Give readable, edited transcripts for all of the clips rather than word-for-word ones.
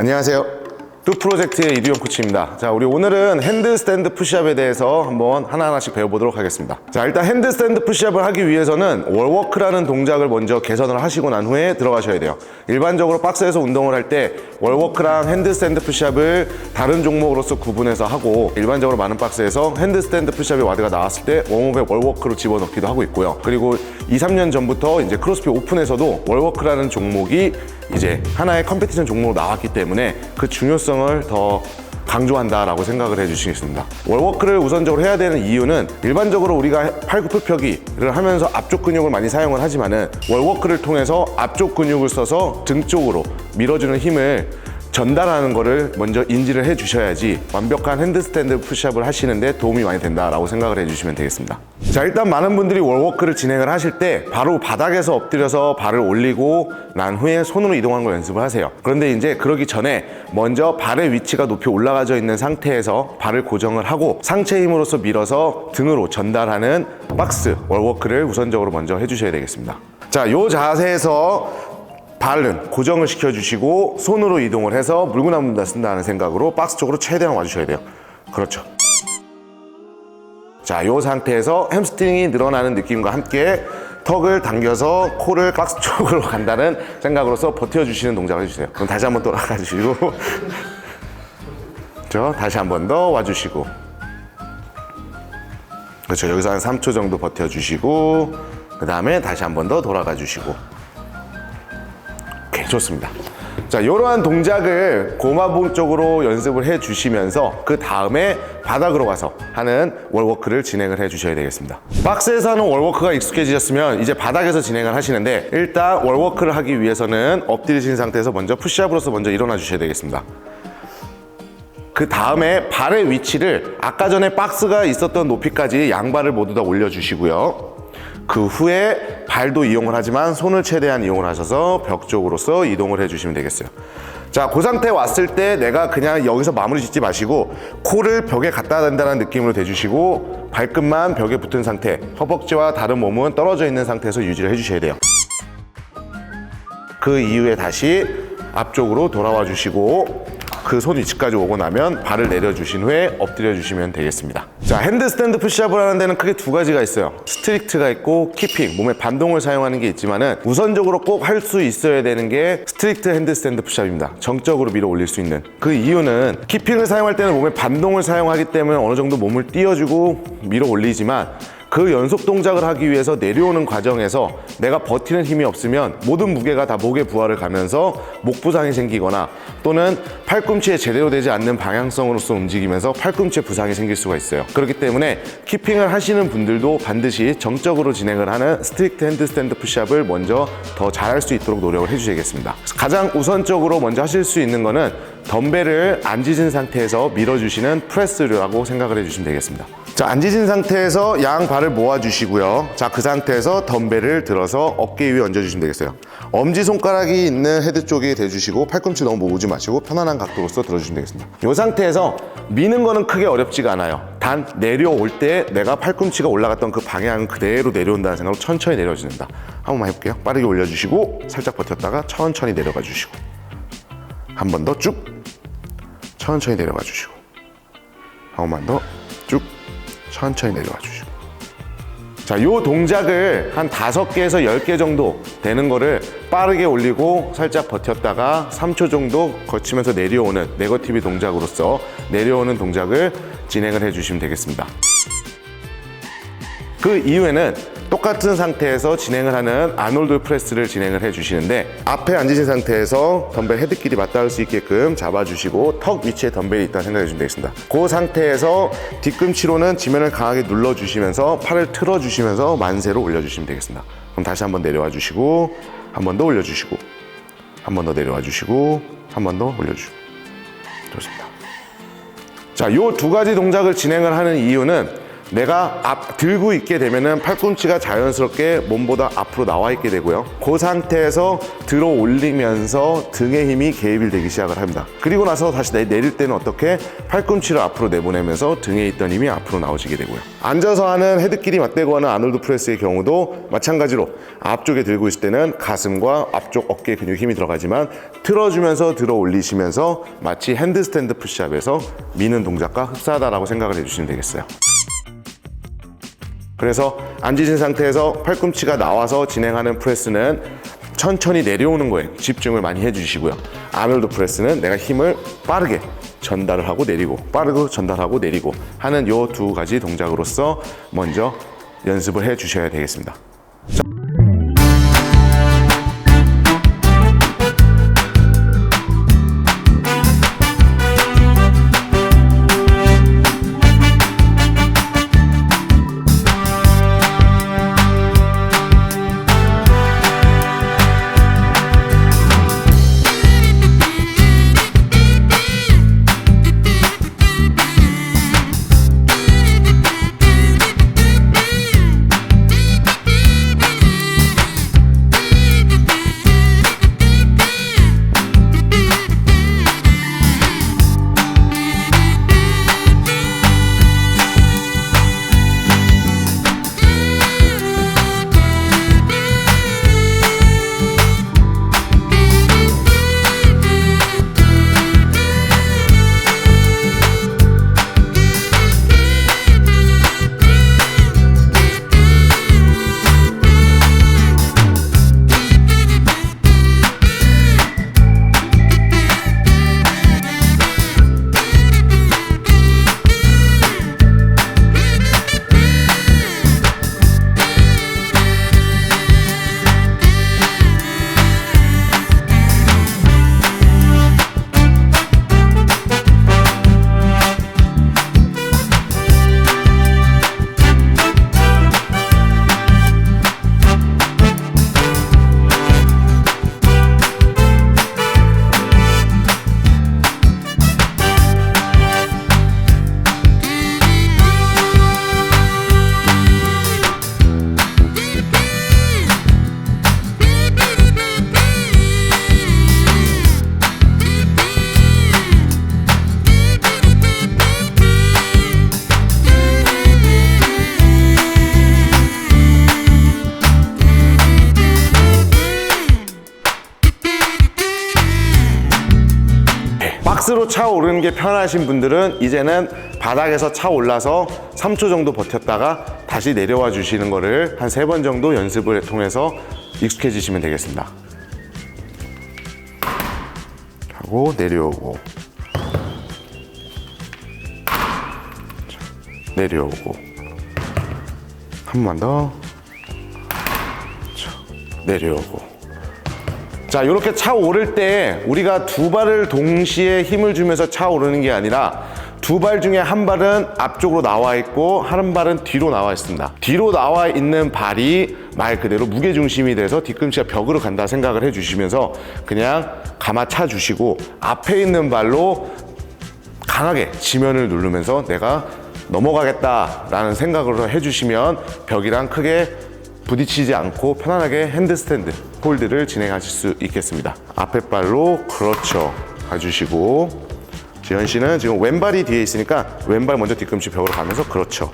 안녕하세요. 뚜 프로젝트의 이두영 코치입니다. 자, 우리 오늘은 핸드스탠드 푸시업에 대해서 한번 하나하나씩 배워보도록 하겠습니다. 자, 일단 핸드스탠드 푸시업을 하기 위해서는 월워크라는 동작을 먼저 개선을 하시고 난 후에 들어가셔야 돼요. 일반적으로 박스에서 운동을 할 때 월워크랑 핸드스탠드 푸시업을 다른 종목으로서 구분해서 하고, 일반적으로 많은 박스에서 핸드스탠드 푸시업의 와드가 나왔을 때 웜업에 월워크로 집어넣기도 하고 있고요. 그리고 2, 3년 전부터 이제 크로스핏 오픈에서도 월워크라는 종목이 이제 하나의 컴피티션 종목으로 나왔기 때문에 그 중요성을 더 강조한다라고 생각을 해주시겠습니다. 월워크를 우선적으로 해야 되는 이유는, 일반적으로 우리가 팔굽혀펴기를 하면서 앞쪽 근육을 많이 사용을 하지만은 월워크를 통해서 앞쪽 근육을 써서 등 쪽으로 밀어주는 힘을 전달하는 거를 먼저 인지를 해 주셔야지 완벽한 핸드스탠드 푸시업을 하시는데 도움이 많이 된다라고 생각을 해 주시면 되겠습니다. 자, 일단 많은 분들이 월워크를 진행을 하실 때 바로 바닥에서 엎드려서 발을 올리고 난 후에 손으로 이동하는 걸 연습을 하세요. 그런데 이제 그러기 전에 먼저 발의 위치가 높이 올라가져 있는 상태에서 발을 고정을 하고 상체 힘으로써 밀어서 등으로 전달하는 박스 월워크를 우선적으로 먼저 해 주셔야 되겠습니다. 자, 요 자세에서 발은 고정을 시켜주시고 손으로 이동을 해서 물구나 문다 쓴다는 생각으로 박스 쪽으로 최대한 와주셔야 돼요. 그렇죠. 자, 이 상태에서 햄스트링이 늘어나는 느낌과 함께 턱을 당겨서 코를 박스 쪽으로 간다는 생각으로서 버텨주시는 동작을 해주세요. 그럼 다시 한번 돌아가주시고 그렇죠? 다시 한 번 더 와주시고, 그렇죠. 여기서 한 3초 정도 버텨주시고 그 다음에 다시 한 번 더 돌아가 주시고. 좋습니다. 자, 이러한 동작을 고마봉 쪽으로 연습을 해 주시면서 그 다음에 바닥으로 가서 하는 월워크를 진행을 해 주셔야 되겠습니다. 박스에서 하는 월워크가 익숙해지셨으면 이제 바닥에서 진행을 하시는데, 일단 월워크를 하기 위해서는 엎드리신 상태에서 먼저 푸시업으로서 먼저 일어나 주셔야 되겠습니다. 그 다음에 발의 위치를 아까 전에 박스가 있었던 높이까지 양발을 모두 다 올려주시고요. 그 후에 발도 이용을 하지만 손을 최대한 이용을 하셔서 벽 쪽으로서 이동을 해주시면 되겠어요. 자, 그 상태에 왔을 때 내가 그냥 여기서 마무리 짓지 마시고 코를 벽에 갖다 댄다는 느낌으로 대주시고 발끝만 벽에 붙은 상태, 허벅지와 다른 몸은 떨어져 있는 상태에서 유지를 해주셔야 돼요. 그 이후에 다시 앞쪽으로 돌아와 주시고 그 손 위치까지 오고 나면 발을 내려주신 후에 엎드려 주시면 되겠습니다. 자, 핸드스탠드 푸시업을 하는 데는 크게 두 가지가 있어요. 스트릭트가 있고 키핑, 몸의 반동을 사용하는 게 있지만은 우선적으로 꼭 할 수 있어야 되는 게 스트릭트 핸드스탠드 푸시업입니다. 정적으로 밀어 올릴 수 있는. 그 이유는 키핑을 사용할 때는 몸의 반동을 사용하기 때문에 어느 정도 몸을 띄워주고 밀어 올리지만, 그 연속 동작을 하기 위해서 내려오는 과정에서 내가 버티는 힘이 없으면 모든 무게가 다 목에 부하를 가면서 목 부상이 생기거나 또는 팔꿈치에 제대로 되지 않는 방향성으로서 움직이면서 팔꿈치에 부상이 생길 수가 있어요. 그렇기 때문에 키핑을 하시는 분들도 반드시 정적으로 진행을 하는 스트릭트 핸드스탠드 푸시업을 먼저 더 잘할 수 있도록 노력을 해주셔야겠습니다. 가장 우선적으로 먼저 하실 수 있는 거는 덤벨을 앉으신 상태에서 밀어주시는 프레스라고 생각을 해주시면 되겠습니다. 자, 앉으신 상태에서 양 발을 모아주시고요. 자, 그 상태에서 덤벨을 들어서 어깨 위에 얹어주시면 되겠어요. 엄지손가락이 있는 헤드 쪽에 대주시고 팔꿈치 너무 모으지 마시고 편안한 각도로서 들어주시면 되겠습니다. 이 상태에서 미는 거는 크게 어렵지가 않아요. 단 내려올 때 내가 팔꿈치가 올라갔던 그 방향은 그대로 내려온다는 생각으로 천천히 내려주는다. 한 번만 해볼게요. 빠르게 올려주시고 살짝 버텼다가 천천히 내려가 주시고, 한 번 더 쭉 천천히 내려가 주시고, 한 번만 더 쭉 천천히 내려와 주시고. 자, 요 동작을 한 5개에서 10개 정도 되는 거를 빠르게 올리고 살짝 버텼다가 3초 정도 거치면서 내려오는 네거티브 동작으로서 내려오는 동작을 진행을 해주시면 되겠습니다. 그 이후에는 똑같은 상태에서 진행을 하는 아놀드 프레스를 진행을 해주시는데, 앞에 앉으신 상태에서 덤벨 헤드끼리 맞닿을 수 있게끔 잡아주시고 턱 위치에 덤벨이 있다고 생각해 주시면 되겠습니다. 그 상태에서 뒤꿈치로는 지면을 강하게 눌러주시면서 팔을 틀어주시면서 만세로 올려주시면 되겠습니다. 그럼 다시 한번 내려와 주시고 한 번 더 올려주시고 한 번 더 내려와 주시고 한 번 더 올려주시고. 좋습니다. 자, 요 두 가지 동작을 진행을 하는 이유는 내가 들고 있게 되면은 팔꿈치가 자연스럽게 몸보다 앞으로 나와 있게 되고요. 그 상태에서 들어 올리면서 등의 힘이 개입이 되기 시작을 합니다. 그리고 나서 다시 내릴 때는 어떻게 팔꿈치를 앞으로 내보내면서 등에 있던 힘이 앞으로 나오지게 되고요. 앉아서 하는 헤드끼리 맞대고 하는 아놀드 프레스의 경우도 마찬가지로 앞쪽에 들고 있을 때는 가슴과 앞쪽 어깨 근육 힘이 들어가지만 틀어주면서 들어 올리시면서 마치 핸드스탠드 푸시업에서 미는 동작과 흡사하다라고 생각을 해주시면 되겠어요. 그래서 앉으신 상태에서 팔꿈치가 나와서 진행하는 프레스는 천천히 내려오는 거에 집중을 많이 해주시고요. 아놀드 프레스는 내가 힘을 빠르게 전달을 하고 내리고 빠르게 전달하고 내리고 하는 요 두 가지 동작으로서 먼저 연습을 해 주셔야 되겠습니다. 박스로 차오르는 게 편하신 분들은 이제는 바닥에서 차올라서 3초 정도 버텼다가 다시 내려와 주시는 거를 한 3번 정도 연습을 통해서 익숙해지시면 되겠습니다. 하고 내려오고 내려오고 한 번만 더 내려오고. 자, 이렇게 차오를 때 우리가 두 발을 동시에 힘을 주면서 차오르는 게 아니라 두 발 중에 한 발은 앞쪽으로 나와 있고 한 발은 뒤로 나와 있습니다. 뒤로 나와 있는 발이 말 그대로 무게중심이 돼서 뒤꿈치가 벽으로 간다 생각을 해주시면서 그냥 감아 차 주시고 앞에 있는 발로 강하게 지면을 누르면서 내가 넘어가겠다라는 생각으로 해주시면 벽이랑 크게 부딪히지 않고 편안하게 핸드스탠드 홀드를 진행하실 수 있겠습니다. 앞에 발로 그렇죠 가주시고, 지현 씨는 지금 왼발이 뒤에 있으니까 왼발 먼저 뒤꿈치 벽으로 가면서 그렇죠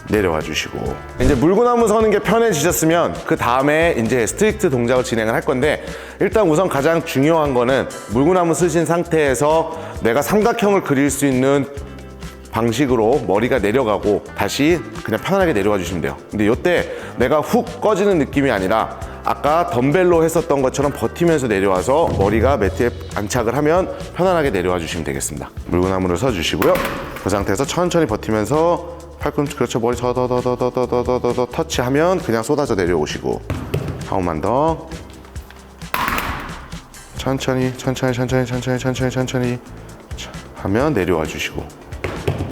내려와 주시고. 이제 물구나무 서는 게 편해지셨으면 그 다음에 이제 스트릭트 동작을 진행을 할 건데, 일단 우선 가장 중요한 거는 물구나무 쓰신 상태에서 내가 삼각형을 그릴 수 있는 방식으로 머리가 내려가고 다시 그냥 편안하게 내려와 주시면 돼요. 근데 이때 내가 훅 꺼지는 느낌이 아니라 아까 덤벨로 했었던 것처럼 버티면서 내려와서 머리가 매트에 안착을 하면 편안하게 내려와 주시면 되겠습니다. 물구나무를 서 주시고요. 그 상태에서 천천히 버티면서 팔꿈치 그렇죠 머리 더더더더더더더더 터치하면 그냥 쏟아져 내려오시고, 한 번만 더 천천히 하면 내려와 주시고.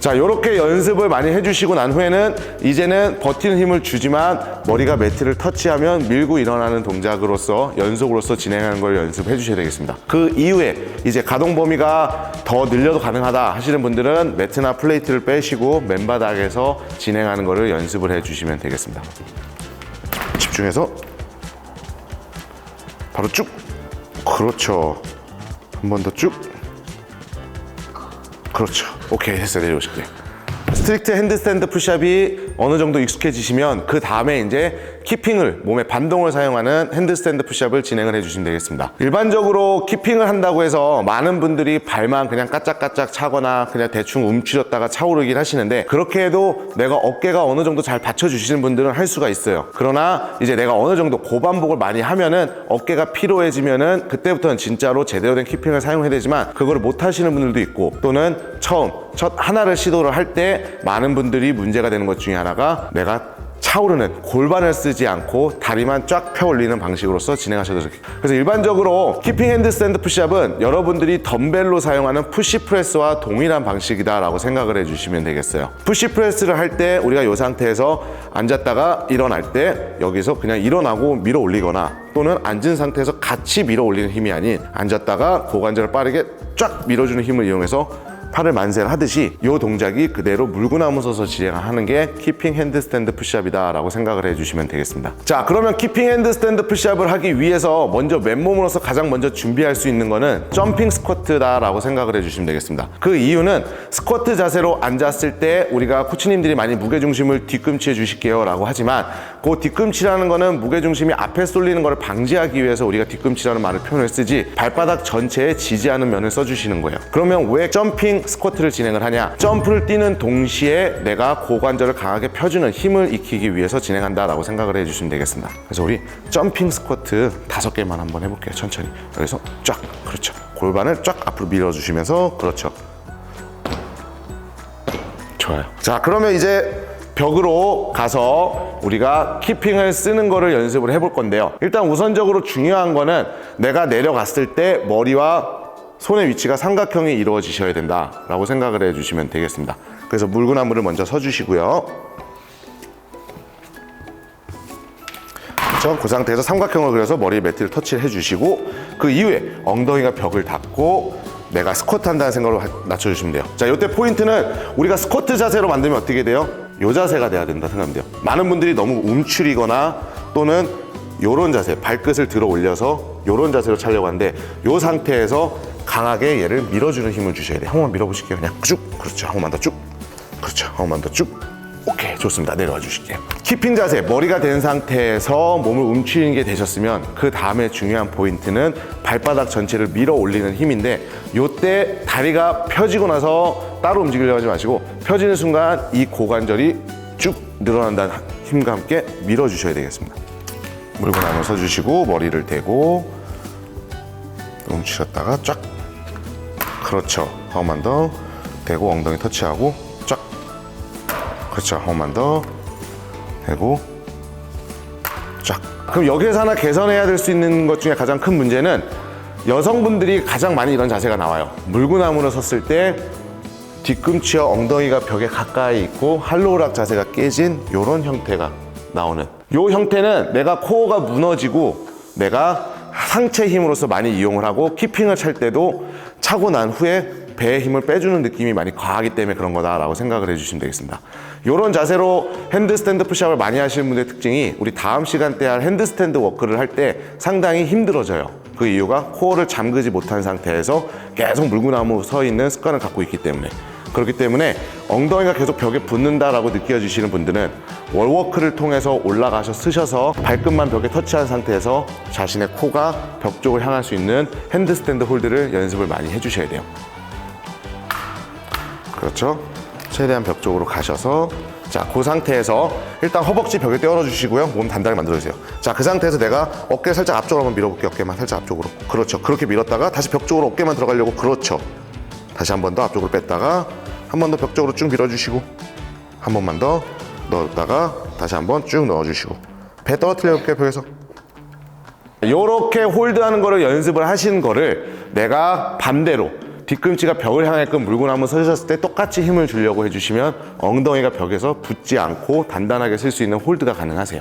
자, 이렇게 연습을 많이 해주시고 난 후에는 이제는 버티는 힘을 주지만 머리가 매트를 터치하면 밀고 일어나는 동작으로서 연속으로서 진행하는 걸 연습해 주셔야 되겠습니다. 그 이후에 이제 가동 범위가 더 늘려도 가능하다 하시는 분들은 매트나 플레이트를 빼시고 맨바닥에서 진행하는 거를 연습을 해 주시면 되겠습니다. 집중해서 바로 쭉. 그렇죠. 한 번 더 쭉. 그렇죠. 오케이, 됐어요. 내려오실게요. 스트릭트 핸드스탠드 푸시업이 어느 정도 익숙해지시면 그 다음에 이제 키핑을, 몸의 반동을 사용하는 핸드스탠드 푸시업을 진행을 해주시면 되겠습니다. 일반적으로 키핑을 한다고 해서 많은 분들이 발만 그냥 까짝까짝 차거나 그냥 대충 움츠렸다가 차오르긴 하시는데, 그렇게 해도 내가 어깨가 어느 정도 잘 받쳐주시는 분들은 할 수가 있어요. 그러나 이제 내가 어느 정도 고반복을 많이 하면은 어깨가 피로해지면은 그때부터는 진짜로 제대로 된 키핑을 사용해야 되지만, 그거를 못 하시는 분들도 있고, 또는 첫 하나를 시도를 할 때 많은 분들이 문제가 되는 것 중에 하나가 내가 차오르는 골반을 쓰지 않고 다리만 쫙 펴 올리는 방식으로서 진행하셔도 돼요. 그래서 일반적으로 키핑 핸드스탠드 푸시업은 여러분들이 덤벨로 사용하는 푸시 프레스와 동일한 방식이다 라고 생각을 해주시면 되겠어요. 푸시 프레스를 할 때 우리가 이 상태에서 앉았다가 일어날 때 여기서 그냥 일어나고 밀어 올리거나, 또는 앉은 상태에서 같이 밀어 올리는 힘이 아닌 앉았다가 고관절을 빠르게 쫙 밀어주는 힘을 이용해서 팔을 만세를 하듯이 이 동작이 그대로 물구나무 서서 진행하는 게 키핑 핸드스탠드 푸시업이다 라고 생각을 해주시면 되겠습니다. 자, 그러면 키핑 핸드스탠드 푸시업을 하기 위해서 먼저 맨몸으로서 가장 먼저 준비할 수 있는 거는 점핑 스쿼트다 라고 생각을 해주시면 되겠습니다. 그 이유는 스쿼트 자세로 앉았을 때 우리가 코치님들이 많이 무게중심을 뒤꿈치에 주실게요 라고 하지만, 그 뒤꿈치라는 거는 무게중심이 앞에 쏠리는 거를 방지하기 위해서 우리가 뒤꿈치라는 말을 표현을 쓰지, 발바닥 전체에 지지하는 면을 써주시는 거예요. 그러면 왜 점핑 스쿼트를 진행을 하냐? 점프를 뛰는 동시에 내가 고관절을 강하게 펴주는 힘을 익히기 위해서 진행한다 라고 생각을 해주시면 되겠습니다. 그래서 우리 점핑 스쿼트 5개만 한번 해볼게요. 천천히. 여기서 쫙. 그렇죠. 골반을 쫙 앞으로 밀어주시면서, 그렇죠. 좋아요. 자, 그러면 이제 벽으로 가서 우리가 키핑을 쓰는 거를 연습을 해볼 건데요. 일단 우선적으로 중요한 거는 내가 내려갔을 때 머리와 손의 위치가 삼각형이 이루어지셔야 된다 라고 생각을 해주시면 되겠습니다. 그래서 물구나무를 먼저 서주시고요. 그렇죠? 그 상태에서 삼각형을 그려서 머리에 매트를 터치를 해주시고, 그 이후에 엉덩이가 벽을 닿고 내가 스쿼트 한다는 생각으로 낮춰주시면 돼요. 자, 이때 포인트는 우리가 스쿼트 자세로 만들면 어떻게 돼요? 이 자세가 돼야 된다 생각하면 돼요. 많은 분들이 너무 움츠리거나 또는 요런 자세, 발끝을 들어 올려서 요런 자세로 차려고 하는데, 이 상태에서 강하게 얘를 밀어주는 힘을 주셔야 돼요. 한 번만 밀어보실게요. 그냥 쭉. 그렇죠. 한 번만 더 쭉. 그렇죠. 한 번만 더 쭉. 오케이, 좋습니다. 내려와 주실게요. 키핑 자세, 머리가 된 상태에서 몸을 움츠리는 게 되셨으면 그 다음에 중요한 포인트는 발바닥 전체를 밀어 올리는 힘인데, 요때 다리가 펴지고 나서 따로 움직이려고 하지 마시고 펴지는 순간 이 고관절이 쭉 늘어난다는 힘과 함께 밀어주셔야 되겠습니다. 물구나무 서주시고 머리를 대고 움츠렸다가 쫙. 그렇죠. 한 번만 더 대고 엉덩이 터치하고 쫙. 그렇죠. 한 번만 더 대고 쫙. 그럼 여기에서 하나 개선해야 될 수 있는 것 중에 가장 큰 문제는, 여성분들이 가장 많이 이런 자세가 나와요. 물구나무로 섰을 때 뒤꿈치와 엉덩이가 벽에 가까이 있고 할로우락 자세가 깨진 이런 형태가 나오는, 이 형태는 내가 코어가 무너지고 내가 상체 힘으로서 많이 이용을 하고 키핑을 찰 때도 차고 난 후에 배의 힘을 빼주는 느낌이 많이 과하기 때문에 그런 거다라고 생각을 해주시면 되겠습니다. 이런 자세로 핸드스탠드 푸시업을 많이 하시는 분들의 특징이, 우리 다음 시간대에 할 핸드스탠드 워크를 할 때 상당히 힘들어져요. 그 이유가 코어를 잠그지 못한 상태에서 계속 물구나무 서 있는 습관을 갖고 있기 때문에. 그렇기 때문에 엉덩이가 계속 벽에 붙는다라고 느껴지시는 분들은 월워크를 통해서 올라가셔 쓰셔서 발끝만 벽에 터치한 상태에서 자신의 코가 벽 쪽을 향할 수 있는 핸드스탠드 홀드를 연습을 많이 해주셔야 돼요. 그렇죠? 최대한 벽 쪽으로 가셔서, 자, 그 상태에서 일단 허벅지 벽에 떼어넣어 주시고요. 몸 단단하게 만들어주세요. 자, 그 상태에서 내가 어깨 살짝 앞쪽으로 한번 밀어볼게요. 어깨만 살짝 앞쪽으로. 그렇죠. 그렇게 밀었다가 다시 벽 쪽으로 어깨만 들어가려고. 그렇죠. 다시 한 번 더 앞쪽으로 뺐다가 한 번 더 벽 쪽으로 쭉 밀어주시고, 한 번만 더 넣었다가 다시 한 번 쭉 넣어주시고, 배 떨어뜨려볼게요. 벽에서. 요렇게 홀드하는 거를 연습을 하시는 거를 내가 반대로 뒤꿈치가 벽을 향하게끔 물고 나면 서셨을 때 똑같이 힘을 주려고 해주시면 엉덩이가 벽에서 붙지 않고 단단하게 쓸 수 있는 홀드가 가능하세요.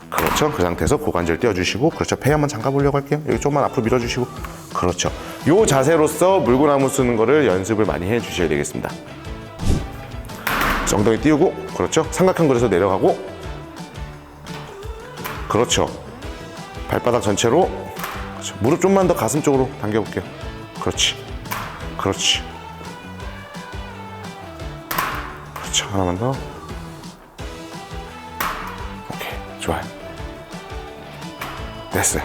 그렇죠. 그 상태에서 고관절 띄워주시고, 그렇죠. 폐 한번 잠가 보려고 할게요. 여기 조금만 앞으로 밀어주시고, 그렇죠. 요 자세로서 물구나무 쓰는 거를 연습을 많이 해주셔야 되겠습니다. 엉덩이 띄우고, 그렇죠. 삼각형 그려서 내려가고, 그렇죠. 발바닥 전체로, 그렇죠. 무릎 좀만 더 가슴 쪽으로 당겨볼게요. 그렇지. 그렇지. 그렇죠. 하나만 더. 오케이. 좋아요. 됐어요.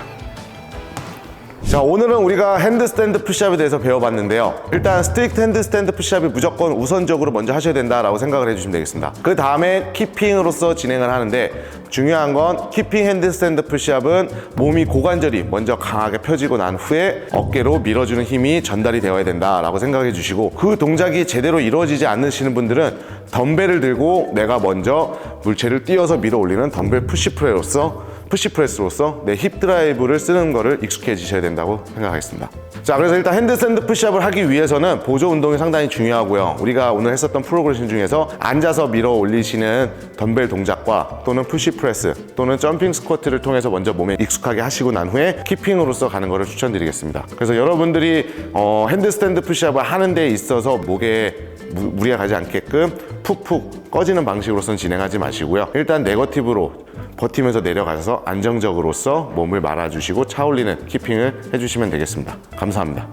자, 오늘은 우리가 핸드스탠드 푸시업에 대해서 배워봤는데요. 일단 스트릭트 핸드스탠드 푸시업이 무조건 우선적으로 먼저 하셔야 된다라고 생각을 해주시면 되겠습니다. 그 다음에 키핑으로서 진행을 하는데, 중요한 건 키핑 핸드스탠드 푸시업은 몸이 고관절이 먼저 강하게 펴지고 난 후에 어깨로 밀어주는 힘이 전달이 되어야 된다라고 생각해 주시고, 그 동작이 제대로 이루어지지 않으시는 분들은 덤벨을 들고 내가 먼저 물체를 띄어서 밀어 올리는 덤벨 푸시프레스로서 내 힙 드라이브를 쓰는 거를 익숙해지셔야 된다고 생각하겠습니다. 자, 그래서 일단 핸드스탠드 푸시업을 하기 위해서는 보조 운동이 상당히 중요하고요. 우리가 오늘 했었던 프로그레션 중에서 앉아서 밀어 올리시는 덤벨 동작과 또는 푸시프레스 또는 점핑 스쿼트를 통해서 먼저 몸에 익숙하게 하시고 난 후에 키핑으로서 가는 거를 추천드리겠습니다. 그래서 여러분들이 핸드스탠드 푸시업을 하는 데 있어서 목에 무리가 가지 않게끔 푹푹 꺼지는 방식으로서는 진행하지 마시고요. 일단 네거티브로 버티면서 내려가셔서 안정적으로서 몸을 말아주시고 차올리는 키핑을 해주시면 되겠습니다. 감사합니다.